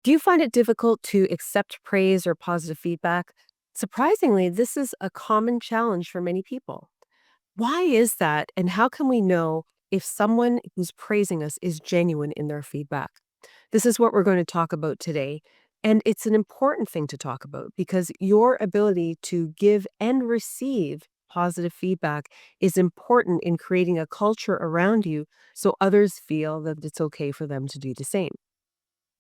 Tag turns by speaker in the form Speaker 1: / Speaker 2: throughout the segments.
Speaker 1: Do you find it difficult to accept praise or positive feedback? Surprisingly, this is a common challenge for many people. Why is that? And how can we know if someone who's praising us is genuine in their feedback? This is what we're going to talk about today. And it's an important thing to talk about because your ability to give and receive positive feedback is important in creating a culture around you so others feel that it's okay for them to do the same.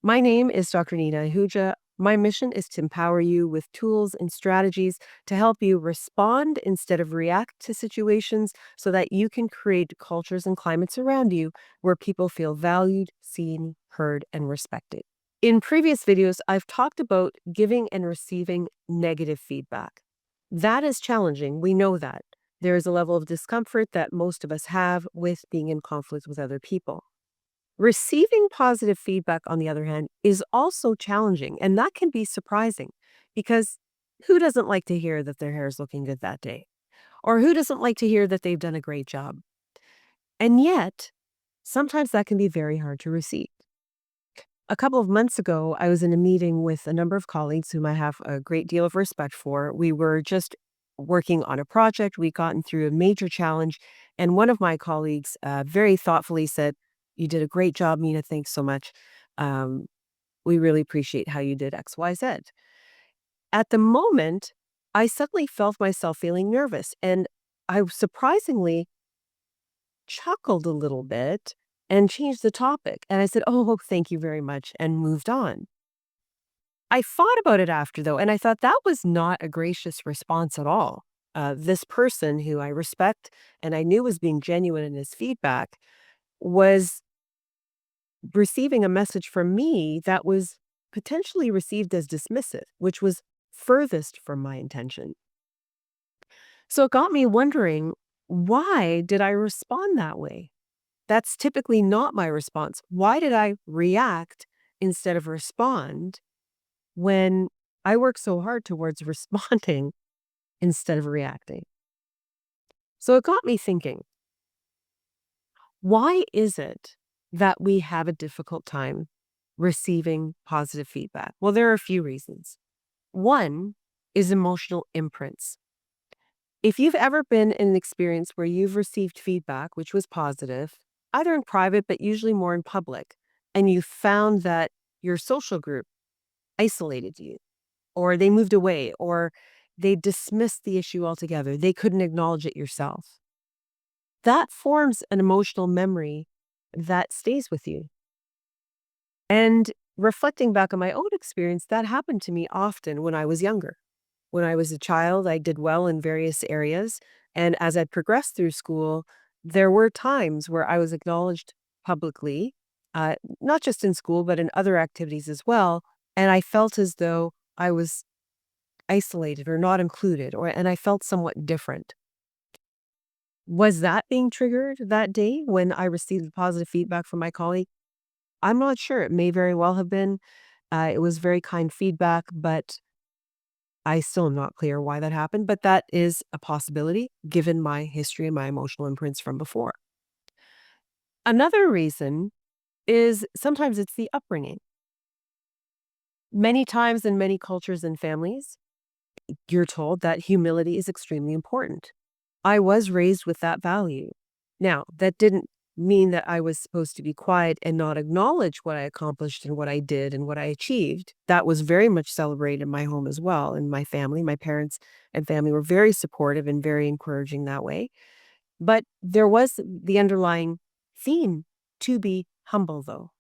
Speaker 1: My name is Dr. Nina Ahuja. My mission is to empower you with tools and strategies to help you respond instead of react to situations so that you can create cultures and climates around you where people feel valued, seen, heard, and respected. In previous videos, I've talked about giving and receiving negative feedback. That is challenging. We know that. There is a level of discomfort that most of us have with being in conflict with other people. Receiving positive feedback, on the other hand, is also challenging, and that can be surprising because who doesn't like to hear that their hair is looking good that day? Or who doesn't like to hear that they've done a great job? And yet, sometimes that can be very hard to receive. A couple of months ago, I was in a meeting with a number of colleagues whom I have a great deal of respect for. We were just working on a project, we'd gotten through a major challenge, and one of my colleagues very thoughtfully said, "You did a great job, Mina. Thanks so much. Um, we really appreciate how you did XYZ." At the moment, I suddenly felt myself feeling nervous, and I surprisingly chuckled a little bit and changed the topic. And I said, "Oh, thank you very much," and moved on. I thought about it after, though, and I thought that was not a gracious response at all. This person who I respect and I knew was being genuine in his feedback was receiving a message from me that was potentially received as dismissive, which was furthest from my intention. So it got me wondering, why did I respond that way? That's typically not my response. Why did I react instead of respond when I work so hard towards responding instead of reacting? So it got me thinking, why is it that we have a difficult time receiving positive feedback? Well, there are a few reasons. One is emotional imprints. If you've ever been in an experience where you've received feedback, which was positive, either in private, but usually more in public, and you found that your social group isolated you, or they moved away, or they dismissed the issue altogether, they couldn't acknowledge it yourself. That forms an emotional memory that stays with you. And reflecting back on my own experience, that happened to me often when I was younger. When I was a child, I did well in various areas. And as I progressed through school, there were times where I was acknowledged publicly, not just in school, but in other activities as well. And I felt as though I was isolated or not included, and I felt somewhat different. Was that being triggered that day when I received positive feedback from my colleague? I'm not sure. It may very well have been. It was very kind feedback, but I still am not clear why that happened. But that is a possibility given my history and my emotional imprints from before. Another reason is sometimes it's the upbringing. Many times in many cultures and families, you're told that humility is extremely important. I was raised with that value. Now, that didn't mean that I was supposed to be quiet and not acknowledge what I accomplished and what I did and what I achieved. That was very much celebrated in my home as well. In my family, my parents and family were very supportive and very encouraging that way. But there was the underlying theme to be humble, though.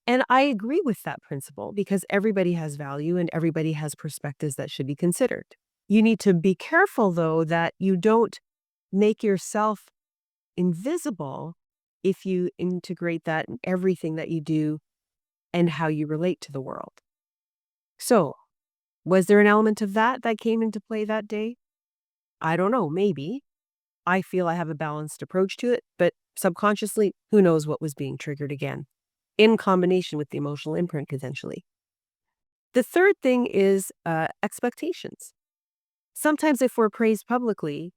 Speaker 1: And I agree with that principle because everybody has value and everybody has perspectives that should be considered. You need to be careful, though, that you don't make yourself invisible if you integrate that in everything that you do and how you relate to the world. So, was there an element of that that came into play that day? I don't know, maybe. I feel I have a balanced approach to it, but subconsciously, who knows what was being triggered again, in combination with the emotional imprint potentially. The third thing is expectations. Sometimes, if we're praised publicly,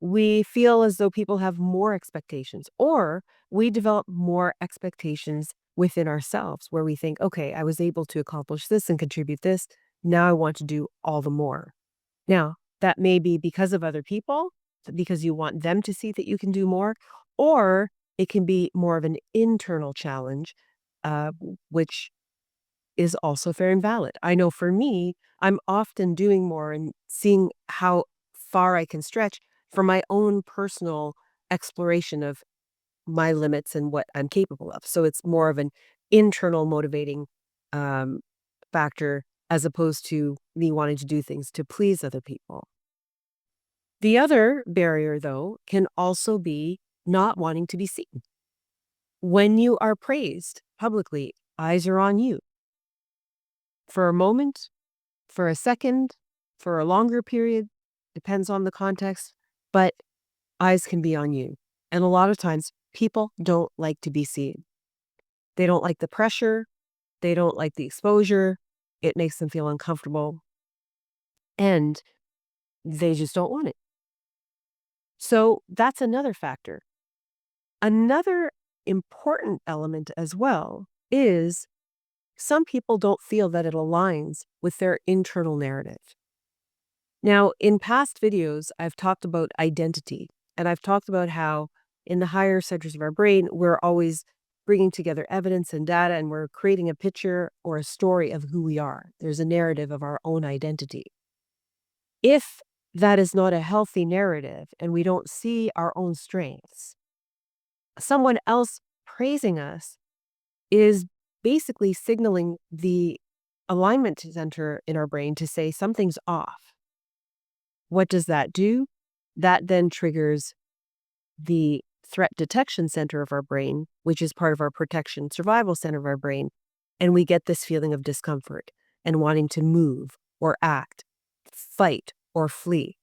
Speaker 1: we feel as though people have more expectations, or we develop more expectations within ourselves where we think, okay, I was able to accomplish this and contribute this. Now I want to do all the more. Now, that may be because of other people, because you want them to see that you can do more, or it can be more of an internal challenge, which is also fair and valid. I know for me, I'm often doing more and seeing how far I can stretch for my own personal exploration of my limits and what I'm capable of. So it's more of an internal motivating um, factor as opposed to me wanting to do things to please other people. The other barrier, though, can also be not wanting to be seen. When you are praised publicly, eyes are on you for a moment, for a second, for a longer period, depends on the context, but eyes can be on you. And a lot of times, people don't like to be seen. They don't like the pressure, they don't like the exposure, it makes them feel uncomfortable, and they just don't want it. So that's another factor. Another important element as well is some people don't feel that it aligns with their internal narrative. Now, in past videos, I've talked about identity, and I've talked about how in the higher centers of our brain, we're always bringing together evidence and data, and we're creating a picture or a story of who we are. There's a narrative of our own identity. If that is not a healthy narrative and we don't see our own strengths, someone else praising us is basically signaling the alignment center in our brain to say something's off. What does that do? That then triggers the threat detection center of our brain, which is part of our protection survival center of our brain. And we get this feeling of discomfort and wanting to move or act, fight or flee.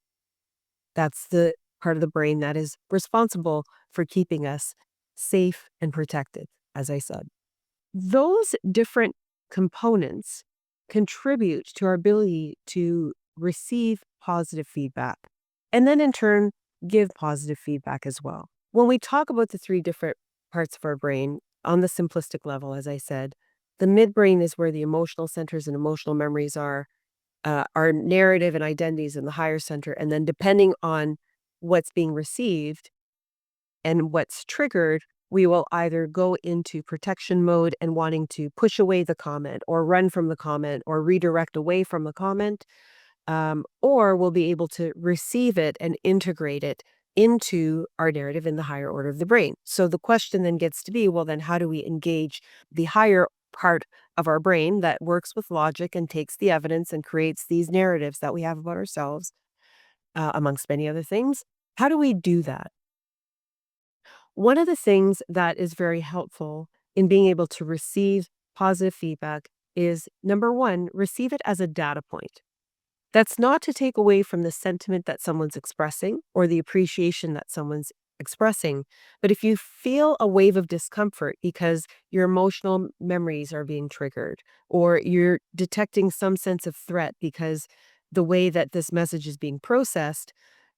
Speaker 1: That's the part of the brain that is responsible for keeping us safe and protected, as I said. Those different components contribute to our ability to receive positive feedback and then in turn give positive feedback as well. When we talk about the three different parts of our brain on the simplistic level, as I said, the midbrain is where the emotional centers and emotional memories are. Our narrative and identities in the higher center. And then depending on what's being received and what's triggered, we will either go into protection mode and wanting to push away the comment or run from the comment or redirect away from the comment, or we'll be able to receive it and integrate it into our narrative in the higher order of the brain. So the question then gets to be, well, then how do we engage the higher part of our brain that works with logic and takes the evidence and creates these narratives that we have about ourselves, amongst many other things? How do we do that? One of the things that is very helpful in being able to receive positive feedback is number one, receive it as a data point. That's not to take away from the sentiment that someone's expressing or the appreciation that someone's expressing. But if you feel a wave of discomfort because your emotional memories are being triggered, or you're detecting some sense of threat because the way that this message is being processed,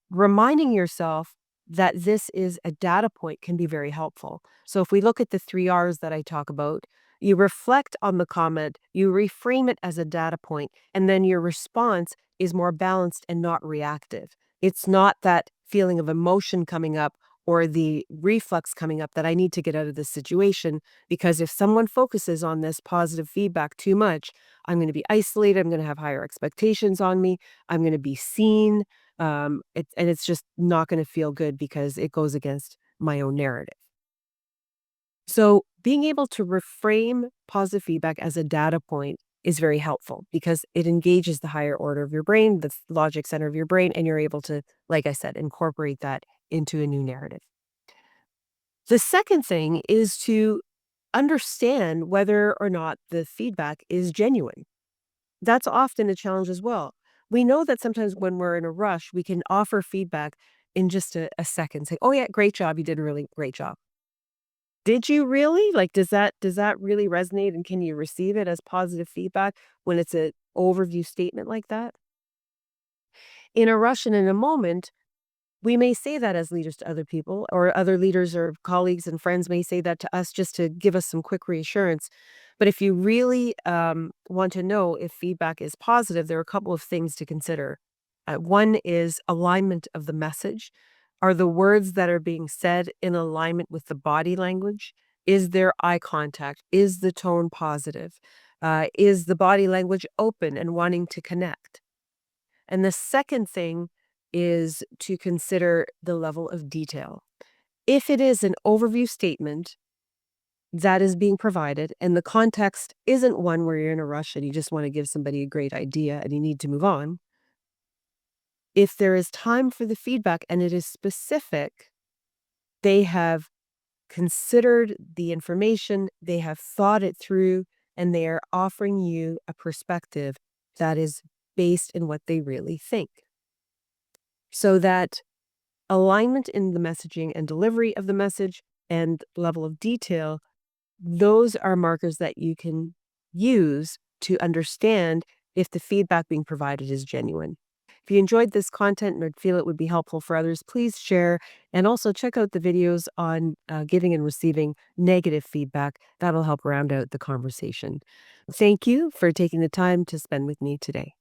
Speaker 1: reminding yourself that this is a data point can be very helpful. So if we look at the 3 R's that I talk about, you reflect on the comment, you reframe it as a data point, and then your response is more balanced and not reactive. It's not that feeling of emotion coming up or the reflex coming up that I need to get out of this situation, because if someone focuses on this positive feedback too much, I'm going to be isolated, I'm going to have higher expectations on me, I'm going to be seen, it's just not gonna feel good because it goes against my own narrative. So, being able to reframe positive feedback as a data point is very helpful because it engages the higher order of your brain, the logic center of your brain, and you're able to, like I said, incorporate that into a new narrative. The second thing is to understand whether or not the feedback is genuine. That's often a challenge as well. We know that sometimes when we're in a rush, we can offer feedback in just a second, say, "Oh yeah, great job. You did a really great job." Did you really? Like, does that really resonate? And can you receive it as positive feedback when it's an overview statement like that? In a rush and in a moment, We may say that as leaders to other people, or other leaders or colleagues and friends may say that to us just to give us some quick reassurance. But if you really want to know if feedback is positive, there are a couple of things to consider. One is alignment of the message. Are the words that are being said in alignment with the body language? Is there eye contact? Is the tone positive? Is the body language open and wanting to connect? And the second thing is to consider the level of detail. If it is an overview statement that is being provided and the context isn't one where you're in a rush and you just want to give somebody a great idea and you need to move on, if there is time for the feedback and it is specific, they have considered the information, they have thought it through, and they are offering you a perspective that is based in what they really think. So that alignment in the messaging and delivery of the message and level of detail, those are markers that you can use to understand if the feedback being provided is genuine. If you enjoyed this content and feel it would be helpful for others, please share and also check out the videos on giving and receiving negative feedback. That'll help round out the conversation. Thank you for taking the time to spend with me today.